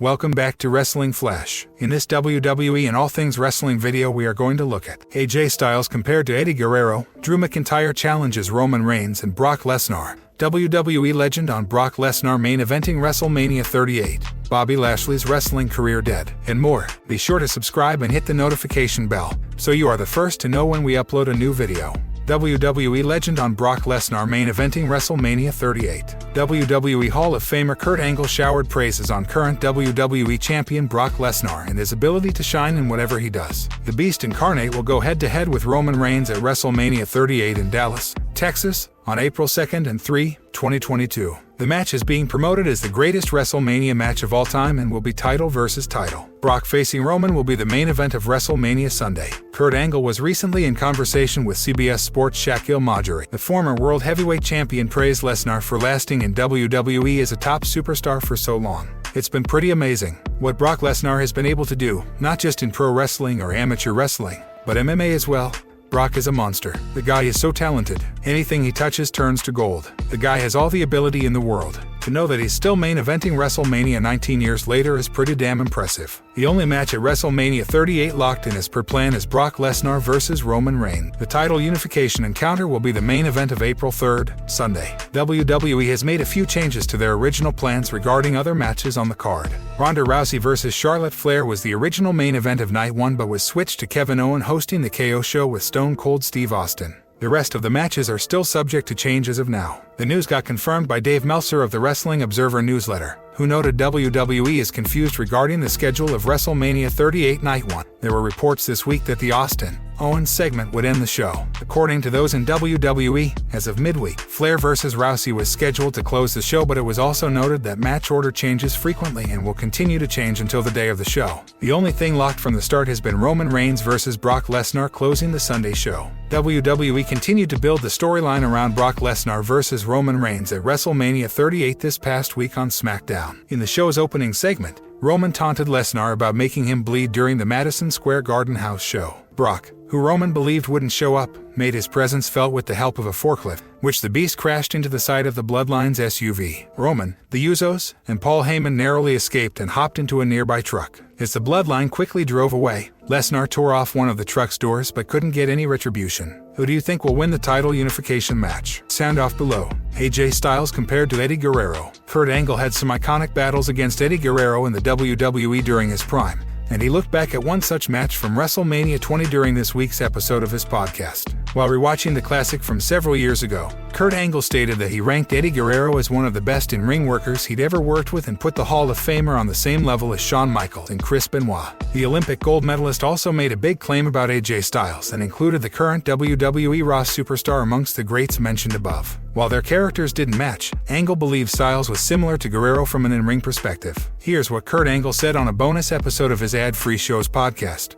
Welcome back to Wrestling Flash. In this WWE and all things wrestling video we are going to look at AJ Styles compared to Eddie Guerrero, Drew McIntyre challenges Roman Reigns and Brock Lesnar, WWE legend on Brock Lesnar main eventing WrestleMania 38, Bobby Lashley's wrestling career dead, and more. Be sure to subscribe and hit the notification bell, so you are the first to know when we upload a new video. WWE legend on Brock Lesnar main eventing WrestleMania 38. WWE Hall of Famer Kurt Angle showered praises on current WWE champion Brock Lesnar and his ability to shine in whatever he does. The Beast Incarnate will go head-to-head with Roman Reigns at WrestleMania 38 in Dallas, Texas, on April 2nd and 3, 2022. The match is being promoted as the greatest WrestleMania match of all time and will be title versus title. Brock facing Roman will be the main event of WrestleMania Sunday. Kurt Angle was recently in conversation with CBS Sports' Shaquille Marjorie. The former World Heavyweight Champion praised Lesnar for lasting in WWE as a top superstar for so long. It's been pretty amazing what Brock Lesnar has been able to do, not just in pro wrestling or amateur wrestling, but MMA as well. Brock is a monster. The guy is so talented. Anything he touches turns to gold. The guy has all the ability in the world. To know that he's still main eventing WrestleMania 19 years later is pretty damn impressive. The only match at WrestleMania 38 locked in as per plan is Brock Lesnar vs. Roman Reigns. The title unification encounter will be the main event of April 3rd, Sunday. WWE has made a few changes to their original plans regarding other matches on the card. Ronda Rousey vs. Charlotte Flair was the original main event of Night 1 but was switched to Kevin Owens hosting the KO show with Stone Cold Steve Austin. The rest of the matches are still subject to change as of now. The news got confirmed by Dave Meltzer of the Wrestling Observer newsletter, who noted WWE is confused regarding the schedule of WrestleMania 38 Night 1. There were reports this week that the Austin-Owens segment would end the show. According to those in WWE, as of midweek, Flair vs. Rousey was scheduled to close the show, but it was also noted that match order changes frequently and will continue to change until the day of the show. The only thing locked from the start has been Roman Reigns vs. Brock Lesnar closing the Sunday show. WWE continued to build the storyline around Brock Lesnar vs. Roman Reigns at WrestleMania 38 this past week on SmackDown. In the show's opening segment, Roman taunted Lesnar about making him bleed during the Madison Square Garden house show. Brock, who Roman believed wouldn't show up, made his presence felt with the help of a forklift, which the Beast crashed into the side of the Bloodline's SUV. Roman, the Usos, and Paul Heyman narrowly escaped and hopped into a nearby truck. As the Bloodline quickly drove away, Lesnar tore off one of the truck's doors but couldn't get any retribution. Who do you think will win the title unification match? Sound off below. AJ Styles compared to Eddie Guerrero. Kurt Angle had some iconic battles against Eddie Guerrero in the WWE during his prime, and he looked back at one such match from WrestleMania 20 during this week's episode of his podcast. While rewatching the classic from several years ago, Kurt Angle stated that he ranked Eddie Guerrero as one of the best in-ring workers he'd ever worked with and put the Hall of Famer on the same level as Shawn Michaels and Chris Benoit. The Olympic gold medalist also made a big claim about AJ Styles and included the current WWE Raw superstar amongst the greats mentioned above. While their characters didn't match, Angle believes Styles was similar to Guerrero from an in-ring perspective. Here's what Kurt Angle said on a bonus episode of his ad-free show's podcast.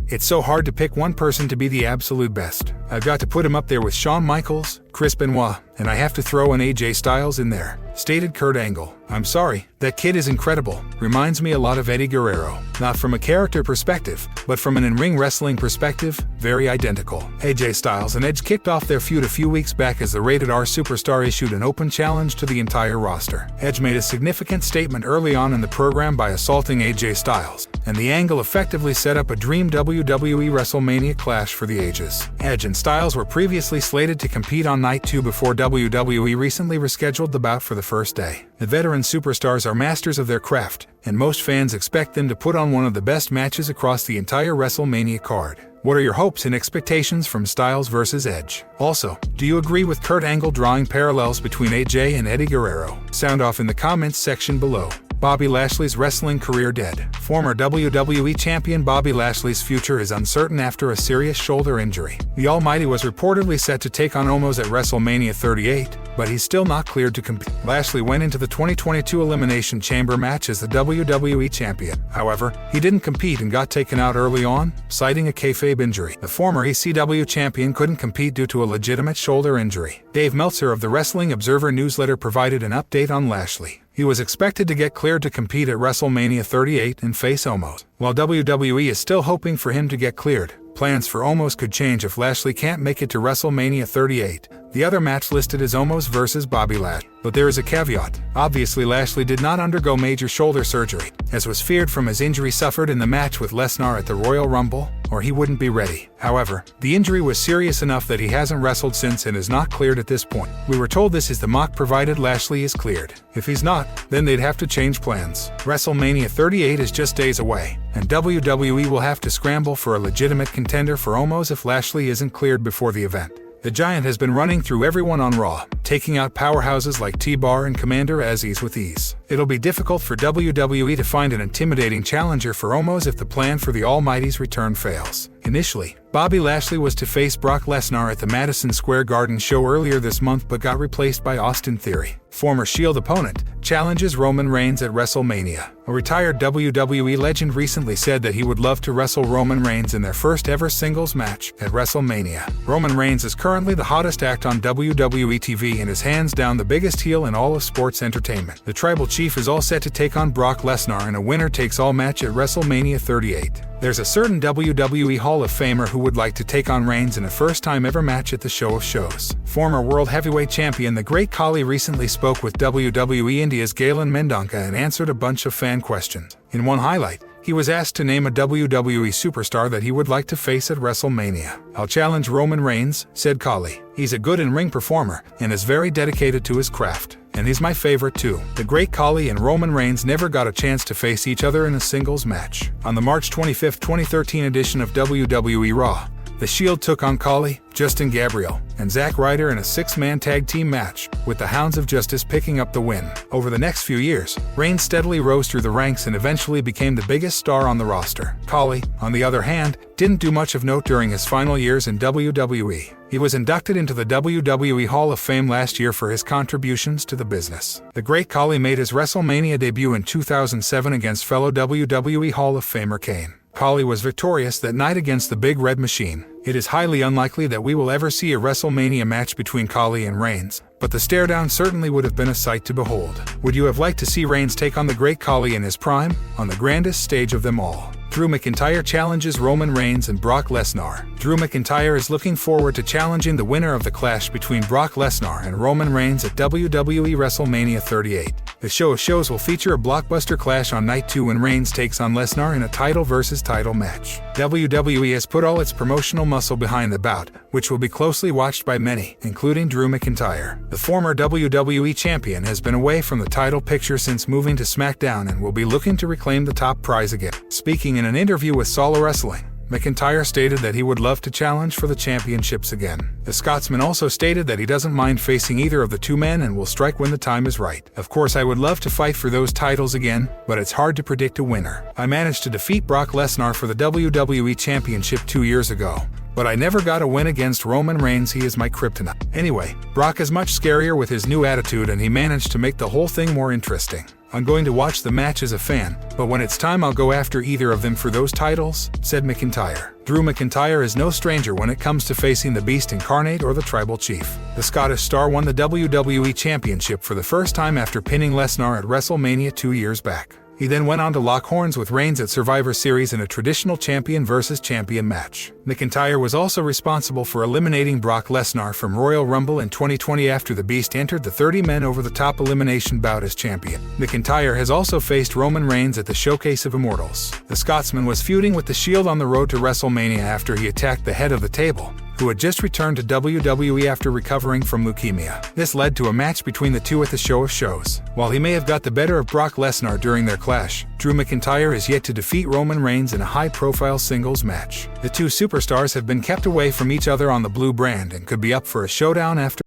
It's so hard to pick one person to be the absolute best. I've got to put him up there with Shawn Michaels, Chris Benoit, and I have to throw an AJ Styles in there, stated Kurt Angle. I'm sorry, that kid is incredible. Reminds me a lot of Eddie Guerrero. Not from a character perspective, but from an in-ring wrestling perspective, very identical. AJ Styles and Edge kicked off their feud a few weeks back as the Rated R superstar issued an open challenge to the entire roster. Edge made a significant statement early on in the program by assaulting AJ Styles, and the angle effectively set up a dream WWE WrestleMania clash for the ages. Edge and Styles were previously slated to compete on Night 2 before WWE recently rescheduled the bout for the first day. The veteran superstars are masters of their craft, and most fans expect them to put on one of the best matches across the entire WrestleMania card. What are your hopes and expectations from Styles vs. Edge? Also, do you agree with Kurt Angle drawing parallels between AJ and Eddie Guerrero? Sound off in the comments section below. Bobby Lashley's wrestling career dead. Former WWE champion Bobby Lashley's future is uncertain after a serious shoulder injury. The Almighty was reportedly set to take on Omos at WrestleMania 38, but he's still not cleared to compete. Lashley went into the 2022 Elimination Chamber match as the WWE champion. However, he didn't compete and got taken out early on, citing a kayfabe injury. The former ECW champion couldn't compete due to a legitimate shoulder injury. Dave Meltzer of the Wrestling Observer newsletter provided an update on Lashley. He was expected to get cleared to compete at WrestleMania 38 and face Omos. While WWE is still hoping for him to get cleared, plans for Omos could change if Lashley can't make it to WrestleMania 38. The other match listed is Omos vs. Bobby Lashley. But there is a caveat. Obviously, Lashley did not undergo major shoulder surgery, as was feared from his injury suffered in the match with Lesnar at the Royal Rumble, or he wouldn't be ready. However, the injury was serious enough that he hasn't wrestled since and is not cleared at this point. We were told this is the mock provided Lashley is cleared. If he's not, then they'd have to change plans. WrestleMania 38 is just days away, and WWE will have to scramble for a legitimate contender for Omos if Lashley isn't cleared before the event. The Giant has been running through everyone on Raw, taking out powerhouses like T-Bar and Commander Aziz with ease. It'll be difficult for WWE to find an intimidating challenger for Omos if the plan for the Almighty's return fails. Initially, Bobby Lashley was to face Brock Lesnar at the Madison Square Garden show earlier this month but got replaced by Austin Theory. Former Shield opponent challenges Roman Reigns at WrestleMania. A retired WWE legend recently said that he would love to wrestle Roman Reigns in their first ever singles match at WrestleMania. Roman Reigns is currently the hottest act on WWE TV and is hands down the biggest heel in all of sports entertainment. The Tribal Chief is all set to take on Brock Lesnar in a winner-takes-all match at WrestleMania 38. There's a certain WWE Hall of Famer who would like to take on Reigns in a first-time ever match at the Show of Shows. Former World Heavyweight Champion The Great Khali recently spoke with WWE India's Galen Mendonca and answered a bunch of fan questions. In one highlight, he was asked to name a WWE superstar that he would like to face at WrestleMania. "I'll challenge Roman Reigns," said Khali. "He's a good in-ring performer and is very dedicated to his craft. And he's my favorite too." The Great Khali and Roman Reigns never got a chance to face each other in a singles match. On the March 25, 2013 edition of WWE Raw, The Shield took on Khali, Justin Gabriel, and Zack Ryder in a six-man tag team match, with the Hounds of Justice picking up the win. Over the next few years, Reigns steadily rose through the ranks and eventually became the biggest star on the roster. Khali, on the other hand, didn't do much of note during his final years in WWE. He was inducted into the WWE Hall of Fame last year for his contributions to the business. The Great Khali made his WrestleMania debut in 2007 against fellow WWE Hall of Famer Kane. Khali was victorious that night against the Big Red Machine. It is highly unlikely that we will ever see a WrestleMania match between Khali and Reigns, but the stare-down certainly would have been a sight to behold. Would you have liked to see Reigns take on the Great Khali in his prime, on the grandest stage of them all? Drew McIntyre challenges Roman Reigns and Brock Lesnar. Drew McIntyre is looking forward to challenging the winner of the clash between Brock Lesnar and Roman Reigns at WWE WrestleMania 38. The Show of Shows will feature a blockbuster clash on Night 2 when Reigns takes on Lesnar in a title versus title match. WWE has put all its promotional muscle behind the bout, which will be closely watched by many, including Drew McIntyre. The former WWE champion has been away from the title picture since moving to SmackDown and will be looking to reclaim the top prize again. Speaking in an interview with Solo Wrestling, McIntyre stated that he would love to challenge for the championships again. The Scotsman also stated that he doesn't mind facing either of the two men and will strike when the time is right. "Of course, I would love to fight for those titles again, but it's hard to predict a winner. I managed to defeat Brock Lesnar for the WWE Championship 2 years ago, but I never got a win against Roman Reigns. He is my kryptonite." Anyway, Brock is much scarier with his new attitude and he managed to make the whole thing more interesting. "I'm going to watch the match as a fan, but when it's time I'll go after either of them for those titles," said McIntyre. Drew McIntyre is no stranger when it comes to facing the Beast Incarnate or the Tribal Chief. The Scottish star won the WWE Championship for the first time after pinning Lesnar at WrestleMania 2 years back. He then went on to lock horns with Reigns at Survivor Series in a traditional champion versus champion match. McIntyre was also responsible for eliminating Brock Lesnar from Royal Rumble in 2020 after the Beast entered the 30 men over the top elimination bout as champion. McIntyre has also faced Roman Reigns at the Showcase of Immortals. The Scotsman was feuding with the Shield on the road to WrestleMania after he attacked the head of the table, who had just returned to WWE after recovering from leukemia. This led to a match between the two at the Show of Shows. While he may have got the better of Brock Lesnar during their clash, Drew McIntyre is yet to defeat Roman Reigns in a high-profile singles match. The two superstars have been kept away from each other on the blue brand and could be up for a showdown after